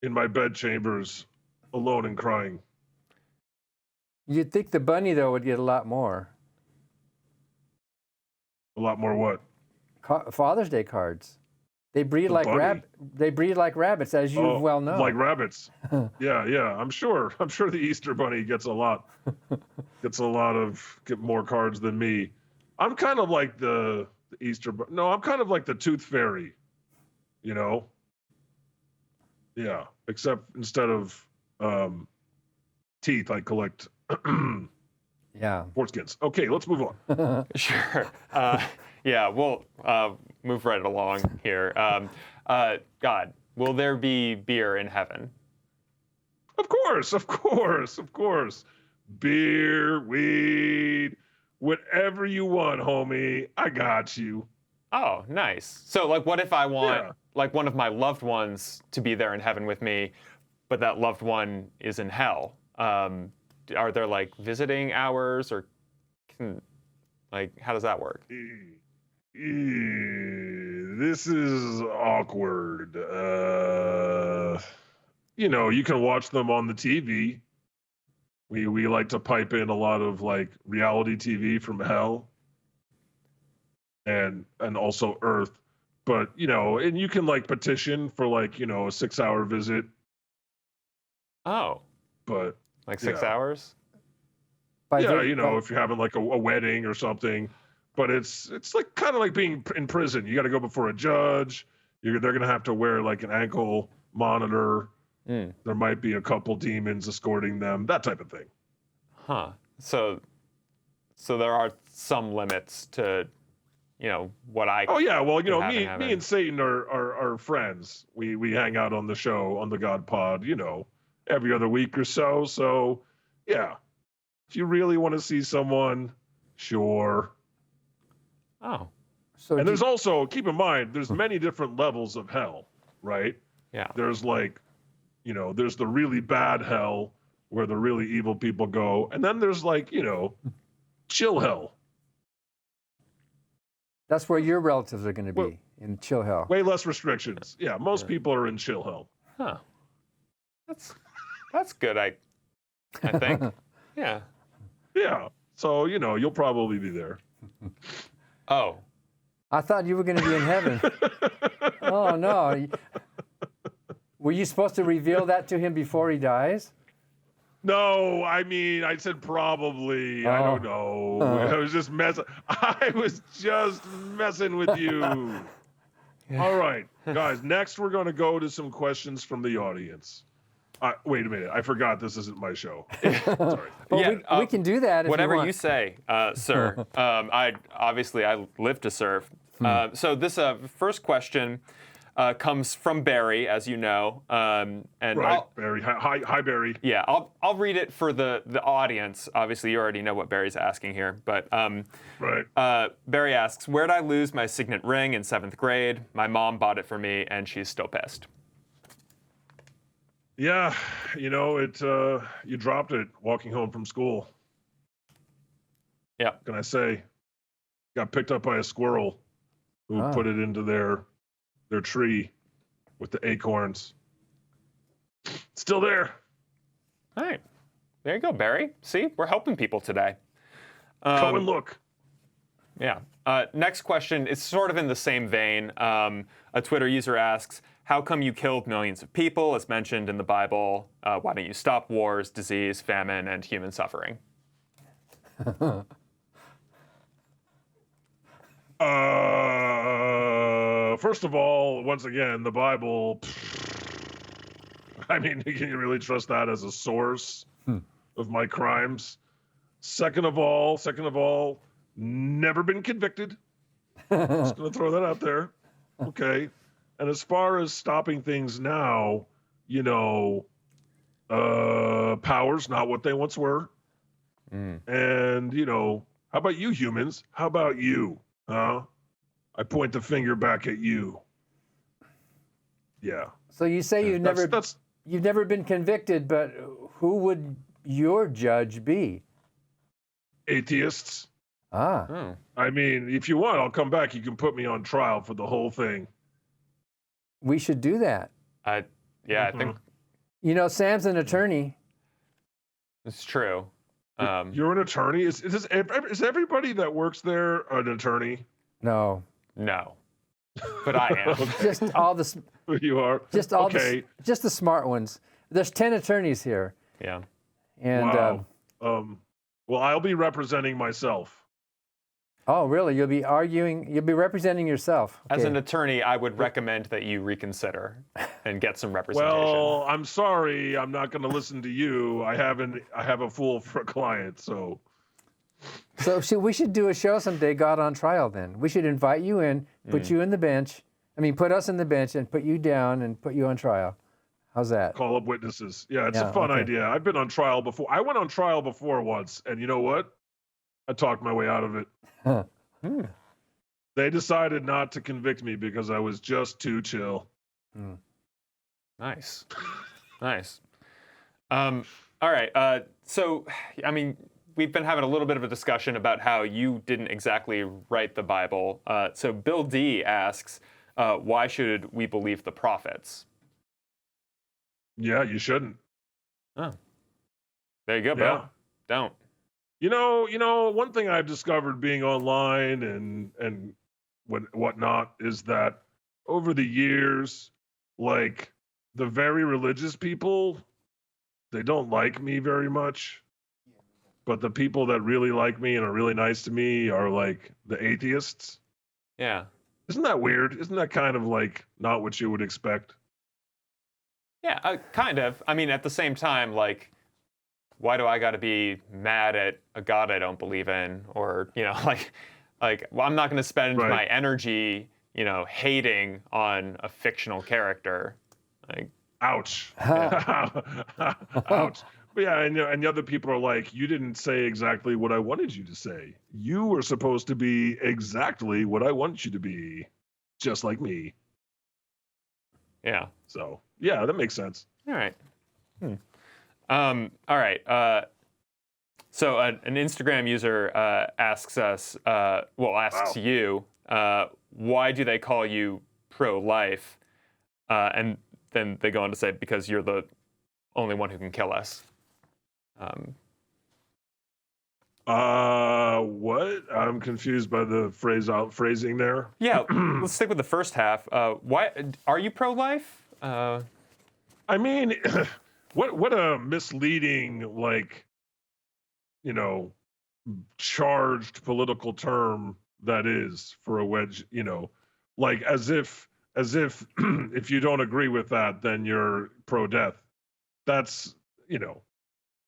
Speaker 3: in my bedchambers, alone and crying.
Speaker 1: You'd think the bunny, though, would get a lot more.
Speaker 3: A lot more what?
Speaker 1: Father's Day cards. They breed
Speaker 3: The
Speaker 1: like
Speaker 3: bunny?
Speaker 1: They breed like rabbits, as you well know.
Speaker 3: Like rabbits. Yeah. I'm sure the Easter Bunny gets a lot get more cards than me. I'm kind of like the Easter Bunny. No, I'm kind of like the Tooth Fairy. You know? Yeah. Except instead of teeth, I collect
Speaker 1: Yeah.
Speaker 3: foreskins. Okay, let's move on.
Speaker 2: Sure. Yeah, we'll move right along here. God, will there be beer in heaven?
Speaker 3: Of course. Beer, weed, whatever you want, homie. I got you.
Speaker 2: Oh, nice. So, like, what if I want, like, one of my loved ones to be there in heaven with me, but that loved one is in hell? Are there, like, visiting hours, or how does that work?
Speaker 3: This is awkward. You can watch them on the TV. We like to pipe in a lot of like reality TV from hell and also Earth. But, and you can like petition for like, a 6-hour visit.
Speaker 2: Oh.
Speaker 3: But
Speaker 2: like 6 hours?
Speaker 3: If you're having like a wedding or something. But it's like kind of like being in prison. You got to go before a judge. They're going to have to wear like an ankle monitor. There might be a couple demons escorting them, that type of thing.
Speaker 2: Huh. So there are some limits to, what I.
Speaker 3: Oh yeah, well, me and Satan are friends. We hang out on the show on the God Pod, every other week or so. So yeah, if you really want to see someone, sure.
Speaker 2: Oh.
Speaker 3: And there's also, keep in mind, there's many different levels of hell, right?
Speaker 2: Yeah.
Speaker 3: There's like, there's the really bad hell where the really evil people go. And then there's like, chill hell. That's
Speaker 1: where your relatives are going to be, in chill hell.
Speaker 3: Way less restrictions. Yeah, most people are in chill hell.
Speaker 2: Huh. That's good, I think. Yeah.
Speaker 3: Yeah. So, you'll probably be there.
Speaker 2: Oh.
Speaker 1: I thought you were going to be in heaven. Oh, no. Were you supposed to reveal that to him before he dies?
Speaker 3: No, I mean, I said probably. I don't know. I was just messing with you. All right, guys, next we're going to go to some questions from the audience. Wait a minute. I forgot this isn't my show. Sorry.
Speaker 1: Well, we can do that if
Speaker 2: whatever
Speaker 1: you want.
Speaker 2: you say, sir. I live to serve. So this first question comes from Barry, as you know. And
Speaker 3: right, Barry. Hi, Barry.
Speaker 2: Yeah, I'll read it for the audience. Obviously, you already know what Barry's asking here. But
Speaker 3: right.
Speaker 2: Barry asks, where'd I lose my signet ring in 7th grade? My mom bought it for me, and she's still pissed.
Speaker 3: Yeah, you dropped it walking home from school.
Speaker 2: Yeah.
Speaker 3: What can I say? Got picked up by a squirrel who put it into their tree with the acorns. Still there.
Speaker 2: All right. There you go, Barry. See, we're helping people today.
Speaker 3: Come and look.
Speaker 2: Yeah. Next question is sort of in the same vein. A Twitter user asks, how come you killed millions of people, as mentioned in the Bible? Why don't you stop wars, disease, famine, and human suffering?
Speaker 3: First of all, once again, the Bible, I mean, can you really trust that as a source of my crimes? Second of all, never been convicted. Just going to throw that out there. Okay. And as far as stopping things now, power's not what they once were. And, how about you humans? How about you? Huh? I point the finger back at you. Yeah.
Speaker 1: So you say you've never been convicted, but who would your judge be?
Speaker 3: Atheists.
Speaker 1: Ah.
Speaker 3: I mean, if you want, I'll come back. You can put me on trial for the whole thing.
Speaker 1: We should do that.
Speaker 2: I
Speaker 1: You know, Sam's an attorney.
Speaker 2: It's true.
Speaker 3: You're an attorney? Is everybody that works there an attorney?
Speaker 1: No.
Speaker 2: No. But I am.
Speaker 1: Just all the
Speaker 3: You are?
Speaker 1: just all
Speaker 3: Okay.
Speaker 1: just the smart ones. There's 10 attorneys here.
Speaker 2: Yeah.
Speaker 1: And
Speaker 3: Wow. Well, I'll be representing myself.
Speaker 1: oh, really? You'll be representing yourself.
Speaker 2: As
Speaker 1: Okay.
Speaker 2: an attorney, I would recommend that you reconsider and get some representation.
Speaker 3: Well, I'm sorry, I'm not going to listen to you. I have a fool for a client, so.
Speaker 1: So we should do a show someday, God on Trial, then. We should invite you in, put you in the bench. Put us in the bench and put you down and put you on trial. How's that?
Speaker 3: Call up witnesses. Yeah, it's
Speaker 1: Yeah,
Speaker 3: a fun
Speaker 1: okay.
Speaker 3: idea. I've been on trial before. I went on trial before once, and you know what? I talked my way out of it.
Speaker 1: Huh.
Speaker 3: They decided not to convict me because I was just too chill.
Speaker 2: Nice. Nice. All right. So, we've been having a little bit of a discussion about how you didn't exactly write the Bible. So Bill D asks, why should we believe the prophets?
Speaker 3: Yeah, you shouldn't.
Speaker 2: Oh. There you go, Bill.
Speaker 3: Yeah.
Speaker 2: Don't.
Speaker 3: You know, one thing I've discovered being online and whatnot is that over the years, like the very religious people, they don't like me very much. But the people that really like me and are really nice to me are like the atheists.
Speaker 2: Yeah.
Speaker 3: Isn't that weird? Isn't that kind of like not what you would expect?
Speaker 2: Yeah, kind of. At the same time, like, why do I got to be mad at a God I don't believe in? Or, well, I'm not going to spend
Speaker 3: Right.
Speaker 2: my energy, hating on a fictional character. Like,
Speaker 3: Ouch. Ouch. But yeah, and the other people are like, you didn't say exactly what I wanted you to say. You were supposed to be exactly what I want you to be, just like me.
Speaker 2: yeah.
Speaker 3: So, yeah, that makes sense.
Speaker 2: All right. All right. So an Instagram user asks us, asks you, why do they call you pro-life? And then they go on to say, because you're the only one who can kill us.
Speaker 3: What? I'm confused by the phrasing there.
Speaker 2: Yeah, let's stick with the first half. Why are you pro-life?
Speaker 3: I mean, what a misleading, like, charged political term that is for a wedge, like as if if you don't agree with that, then you're pro-death. That's,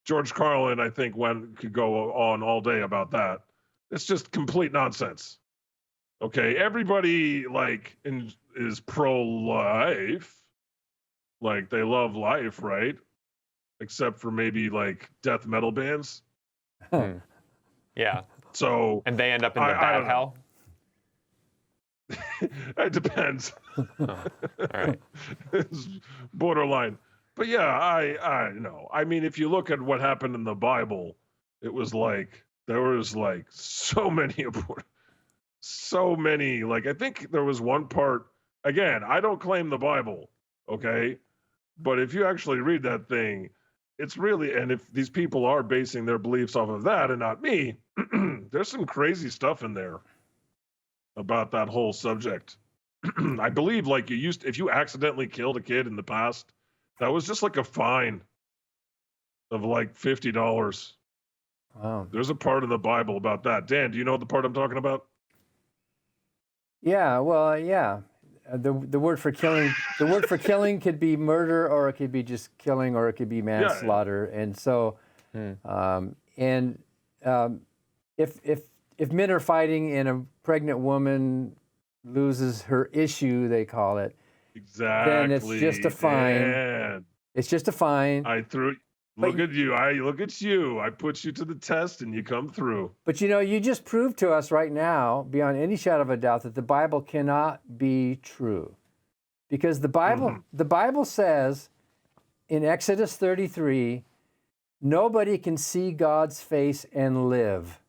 Speaker 3: George Carlin, I think, could go on all day about that. It's just complete nonsense. Okay, everybody is pro-life. Like, they love life, right? Except for maybe like death metal bands.
Speaker 2: Yeah.
Speaker 3: So
Speaker 2: And they end up in the
Speaker 3: I
Speaker 2: bad
Speaker 3: don't know.
Speaker 2: hell?
Speaker 3: It depends.
Speaker 2: All right.
Speaker 3: It's borderline. But yeah, I know. If you look at what happened in the Bible, it was like there was like so many like I think there was one part, again, I don't claim the Bible, okay? But if you actually read that thing, it's really, and if these people are basing their beliefs off of that and not me, there's some crazy stuff in there about that whole subject. I believe if you accidentally killed a kid in the past, that was just like a fine of like $50.
Speaker 1: Wow.
Speaker 3: There's a part in the Bible about that. Dan, do you know the part I'm talking about?
Speaker 1: Yeah, well, yeah. The word for killing could be murder, or it could be just killing, or it could be manslaughter. And so, if men are fighting and a pregnant woman loses her issue, they call it.
Speaker 3: Exactly.
Speaker 1: Then it's just a fine.
Speaker 3: Dan.
Speaker 1: It's just a fine.
Speaker 3: Look at you. I put you to the test and you come through.
Speaker 1: But you just proved to us right now, beyond any shadow of a doubt, that the Bible cannot be true. Because the Bible says in Exodus 33, nobody can see God's face and live.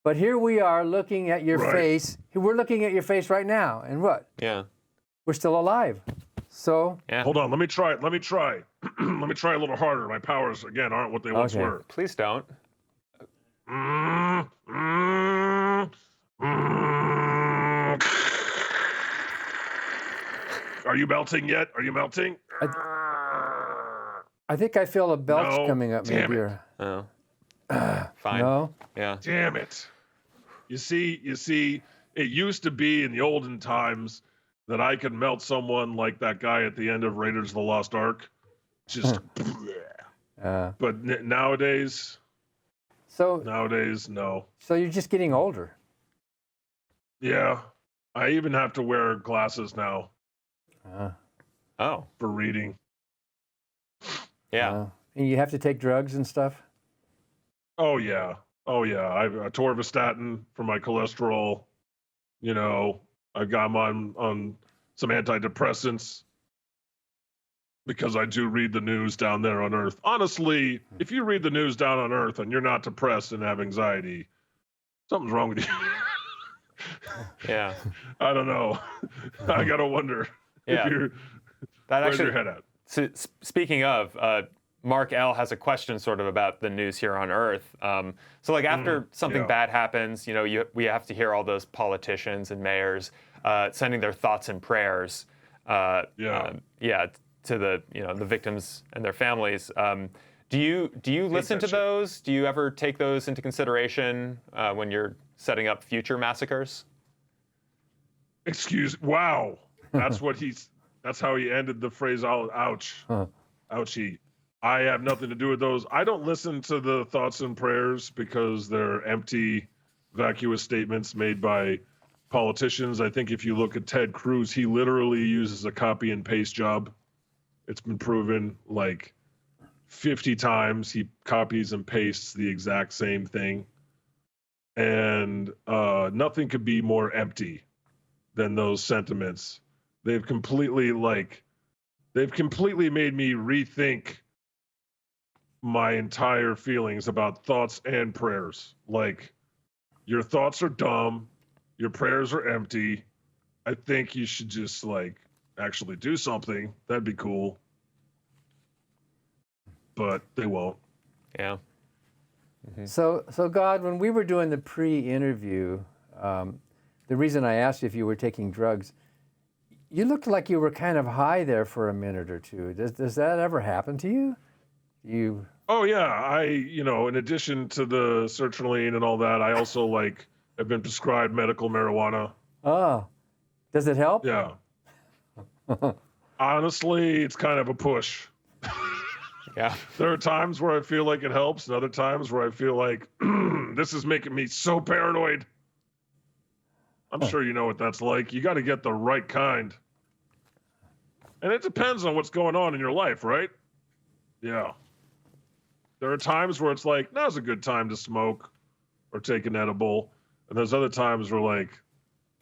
Speaker 1: But here we are looking at your face. We're looking at your face right now. And what?
Speaker 2: Yeah.
Speaker 1: We're still alive. So
Speaker 2: Yeah.
Speaker 3: Hold on. Let me try. Let me try a little harder. My powers, again, aren't what they once
Speaker 1: Okay.
Speaker 3: were.
Speaker 2: Please don't.
Speaker 3: Are you melting yet? Are you melting?
Speaker 1: I think I feel a belch
Speaker 3: No,
Speaker 1: coming up.
Speaker 3: damn
Speaker 1: Maybe.
Speaker 3: it.
Speaker 2: Oh. Fine.
Speaker 1: No.
Speaker 2: Yeah.
Speaker 3: Damn it. You see, it used to be in the olden times that I could melt someone like that guy at the end of Raiders of the Lost Ark. Just, but nowadays,
Speaker 1: So
Speaker 3: no.
Speaker 1: so you're just getting older.
Speaker 3: Yeah. I even have to wear glasses now
Speaker 2: Oh.
Speaker 3: for reading.
Speaker 2: Yeah.
Speaker 1: And you have to take drugs and stuff.
Speaker 3: Oh, yeah. I've atorvastatin for my cholesterol. You know, I've got them on some antidepressants because I do read the news down there on Earth. Honestly, if you read the news down on Earth and you're not depressed and have anxiety, something's wrong with you.
Speaker 2: Yeah.
Speaker 3: I don't know. I gotta wonder.
Speaker 2: Yeah.
Speaker 3: Where's your head at?
Speaker 2: So, speaking of, Mark L has a question sort of about the news here on Earth. So like after something bad happens, you know, we have to hear all those politicians and mayors sending their thoughts and prayers, to the the victims and their families. Do you listen to those? Do you ever take those into consideration when you're setting up future massacres?
Speaker 3: Wow. That's how he ended the phrase, ouch. Ouchie. I have nothing to do with those. I don't listen to the thoughts and prayers because they're empty, vacuous statements made by politicians. I think if you look at Ted Cruz, he literally uses a copy and paste job. It's been proven like 50 times he copies and pastes the exact same thing. And nothing could be more empty than those sentiments. They've completely made me rethink my entire feelings about thoughts and prayers. Like, your thoughts are dumb, your prayers are empty. I think you should just actually do something. That'd be cool. But they won't.
Speaker 2: Yeah.
Speaker 1: Mm-hmm. So God, when we were doing the pre-interview, the reason I asked you if you were taking drugs, you looked like you were kind of high there for a minute or two. Does that ever happen to you?
Speaker 3: Oh yeah, in addition to the sertraline and all that, I also have been prescribed medical marijuana.
Speaker 1: Oh, does it help?
Speaker 3: Yeah. Honestly, it's kind of a push.
Speaker 2: Yeah.
Speaker 3: There are times where I feel like it helps, and other times where I feel like this is making me so paranoid. I'm sure you know what that's like. You got to get the right kind. And it depends on what's going on in your life, right? Yeah. There are times where it's like, now's a good time to smoke or take an edible. And there's other times where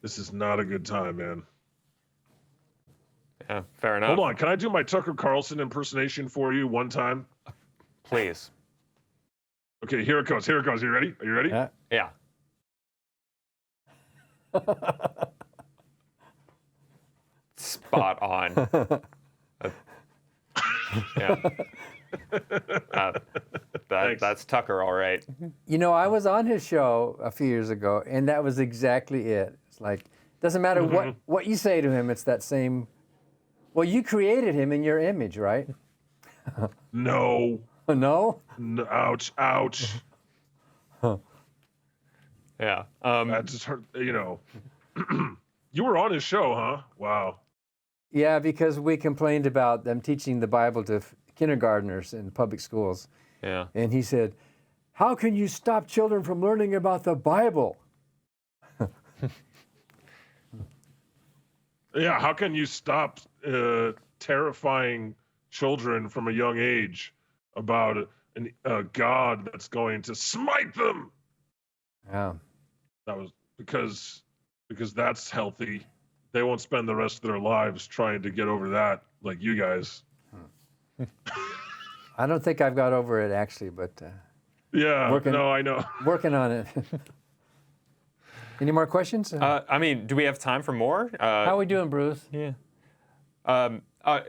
Speaker 3: this is not a good time, man.
Speaker 2: Yeah, fair enough.
Speaker 3: Hold on. Can I do my Tucker Carlson impersonation for you one time?
Speaker 2: Please.
Speaker 3: Okay, here it goes. Are you ready? Are you ready?
Speaker 2: Yeah. Spot on. Yeah. That's Tucker, all right.
Speaker 1: You know, I was on his show a few years ago, and that was exactly it. It's like, doesn't matter what you say to him, it's that same. Well, you created him in your image, right?
Speaker 3: No.
Speaker 1: No?
Speaker 3: Ouch.
Speaker 2: Yeah.
Speaker 3: That just hurt, You were on his show, huh? Wow.
Speaker 1: Yeah, because we complained about them teaching the Bible to kindergartners in public schools.
Speaker 2: Yeah.
Speaker 1: And he said, how can you stop children from learning about the Bible?
Speaker 3: Yeah, how can you stop terrifying children from a young age about a God that's going to smite them?
Speaker 1: Yeah.
Speaker 3: That was because that's healthy. They won't spend the rest of their lives trying to get over that like you guys.
Speaker 1: I don't think I've got over it, actually, but...
Speaker 3: yeah, no, I know.
Speaker 1: Working on it. Any more questions?
Speaker 2: Do we have time for more?
Speaker 1: How are we doing, Bruce?
Speaker 2: Yeah.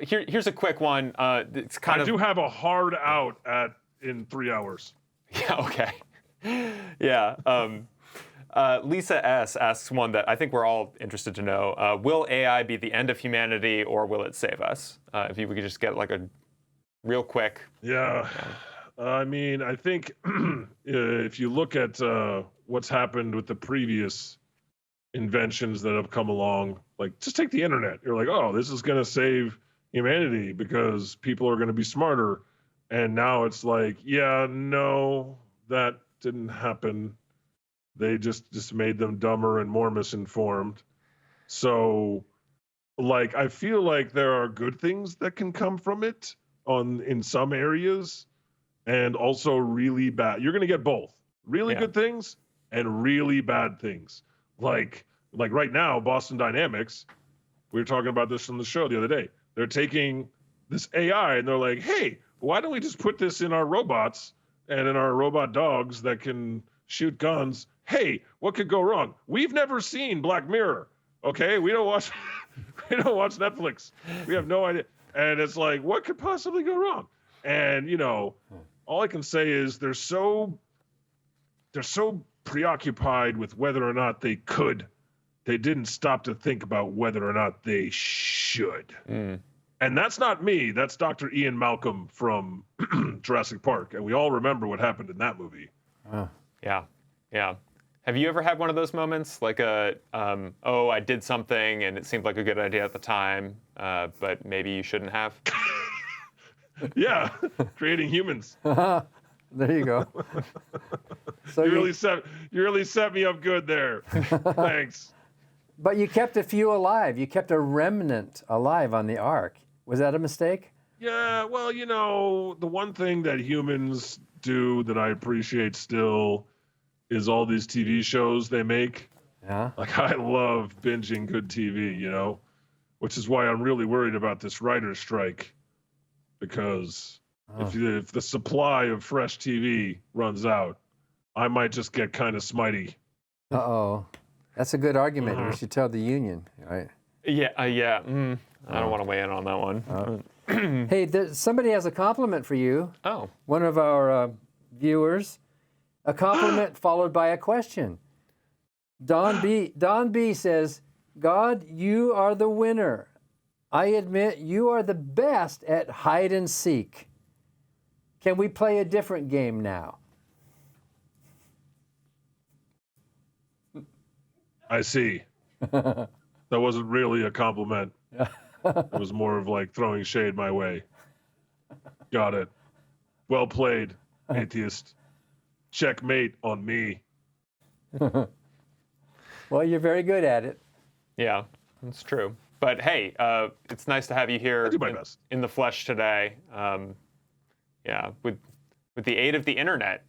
Speaker 2: Here's a quick one. It's kind
Speaker 3: I
Speaker 2: of.
Speaker 3: do have a hard out in 3 hours.
Speaker 2: Yeah. Okay. Yeah. Lisa S. asks one that I think we're all interested to know. Will AI be the end of humanity, or will it save us? If we could just get like a real quick.
Speaker 3: Yeah. I mean, I think if you look at what's happened with the previous inventions that have come along, like just take the internet. You're like, oh, this is going to save humanity because people are going to be smarter. And now it's like, yeah, no, that didn't happen. They just made them dumber and more misinformed. So, like, I feel like there are good things that can come from it in some areas, and also really bad. You're going to get both really good things and really bad things. Like right now, Boston Dynamics, we were talking about this on the show the other day. They're taking this AI and they're like, hey, why don't we just put this in our robots and in our robot dogs that can shoot guns? Hey, what could go wrong? We've never seen Black Mirror. Okay, we don't watch Netflix. We have no idea. And it's like, what could possibly go wrong? And all I can say is they're so preoccupied with whether or not they could. They didn't stop to think about whether or not they should. And that's not me. That's Dr. Ian Malcolm from Jurassic Park. And we all remember what happened in that movie.
Speaker 2: Yeah. Have you ever had one of those moments, like I did something and it seemed like a good idea at the time, but maybe you shouldn't have?
Speaker 3: Yeah, creating humans.
Speaker 1: There you go. So
Speaker 3: you really set me up good there. Thanks.
Speaker 1: But you kept a few alive. You kept a remnant alive on the Ark. Was that a mistake?
Speaker 3: Yeah, well, the one thing that humans do that I appreciate still is all these TV shows they make.
Speaker 1: Yeah.
Speaker 3: Like, I love binging good TV, which is why I'm really worried about this writer's strike. Because if the supply of fresh TV runs out, I might just get kind of smitey.
Speaker 1: Uh-oh. That's a good argument. You should tell the union, right?
Speaker 2: Yeah. I don't want to weigh in on that one.
Speaker 1: Hey, somebody has a compliment for you.
Speaker 2: Oh.
Speaker 1: One of our viewers. A compliment followed by a question. Don B says, God, you are the winner. I admit you are the best at hide and seek. Can we play a different game now?
Speaker 3: I see. That wasn't really a compliment. It was more of like throwing shade my way. Got it. Well played, Atheist. Checkmate on me.
Speaker 1: Well, you're very good at it.
Speaker 2: Yeah, that's true. But hey, it's nice to have you here
Speaker 3: I do my best.
Speaker 2: In the flesh today. With the aid of the internet,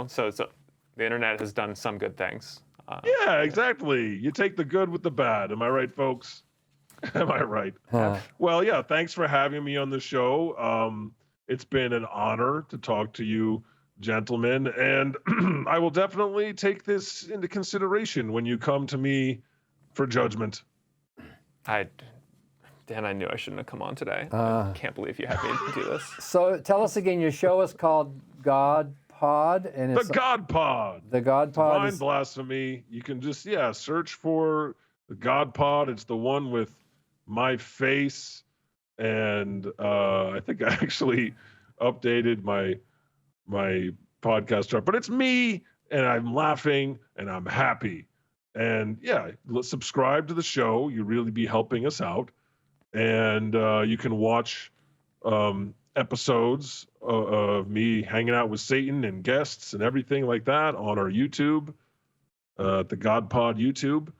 Speaker 2: so the internet has done some good things.
Speaker 3: Yeah, exactly. You take the good with the bad. Am I right, folks? Am I right? Well, yeah, thanks for having me on the show. It's been an honor to talk to you, gentlemen, and I will definitely take this into consideration when you come to me for judgment.
Speaker 2: Dan, I knew I shouldn't have come on today. I can't believe you had me do this.
Speaker 1: So tell us again, your show is called God Pod, and it's
Speaker 3: The God Pod.
Speaker 1: The God Pod.
Speaker 3: Divine Blasphemy. You can just search for the God Pod. It's the one with my face, and I think I actually updated my podcast chart, but it's me, and I'm laughing and I'm happy. And let's subscribe to the show. You really be helping us out. And you can watch episodes of me hanging out with Satan and guests and everything like that on our YouTube, the God Pod YouTube.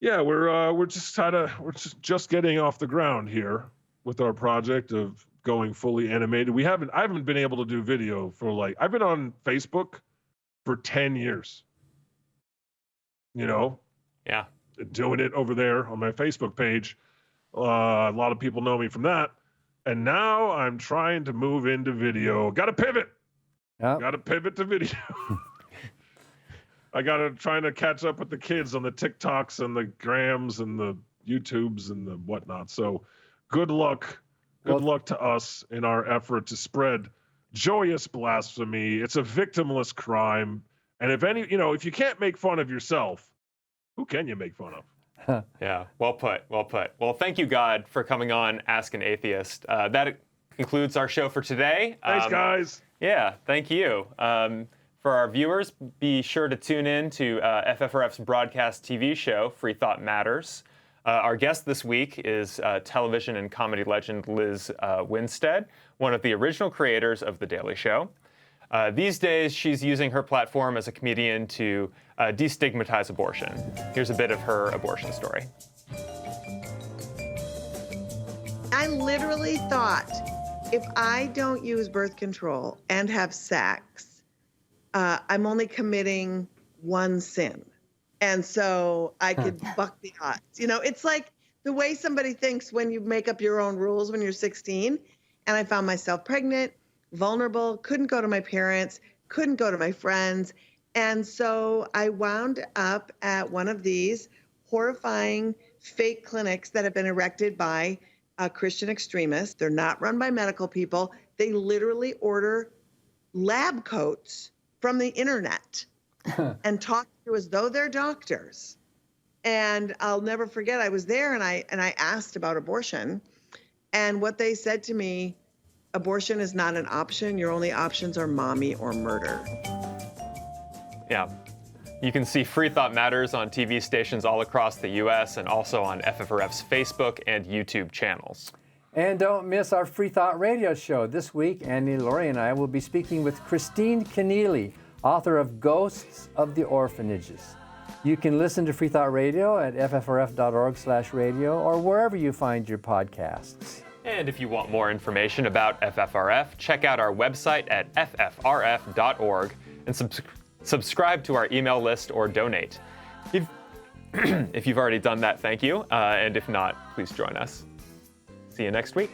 Speaker 3: Yeah, we're just getting off the ground here with our project of going fully animated. I haven't been able to do video for I've been on Facebook for 10 years.
Speaker 2: Yeah.
Speaker 3: Doing it over there on my Facebook page. A lot of people know me from that. And now I'm trying to move into video. Got to pivot.
Speaker 1: Yep.
Speaker 3: Got to pivot to video. I got to trying to catch up with the kids on the TikToks and the Grams and the YouTubes and the whatnot. So good luck Good luck to us in our effort to spread joyous blasphemy. It's a victimless crime. And if you can't make fun of yourself, who can you make fun of?
Speaker 2: Yeah, well put, well put. Well, thank you, God, for coming on Ask an Atheist. That concludes our show for today.
Speaker 3: Thanks, guys.
Speaker 2: Yeah, thank you. For our viewers, be sure to tune in to FFRF's broadcast TV show, Free Thought Matters. Our guest this week is television and comedy legend Liz Winstead, one of the original creators of The Daily Show. These days, she's using her platform as a comedian to destigmatize abortion. Here's a bit of her abortion story.
Speaker 4: I literally thought, if I don't use birth control and have sex, I'm only committing one sin. And so I could buck the odds. It's like the way somebody thinks when you make up your own rules when you're 16. And I found myself pregnant, vulnerable, couldn't go to my parents, couldn't go to my friends. And so I wound up at one of these horrifying fake clinics that have been erected by Christian extremists. They're not run by medical people. They literally order lab coats from the internet and talk to as though they're doctors. And I'll never forget, I was there and I asked about abortion. And what they said to me, abortion is not an option. Your only options are mommy or murder.
Speaker 2: Yeah. You can see Free Thought Matters on TV stations all across the U.S. and also on FFRF's Facebook and YouTube channels.
Speaker 1: And don't miss our Free Thought Radio show. This week, Annie, Laurie, and I will be speaking with Christine Keneally, author of Ghosts of the Orphanages. You can listen to Free Thought Radio at ffrf.org/radio or wherever you find your podcasts.
Speaker 2: And if you want more information about FFRF, check out our website at ffrf.org and subscribe to our email list or donate. If you've already done that, thank you. And if not, please join us. See you next week.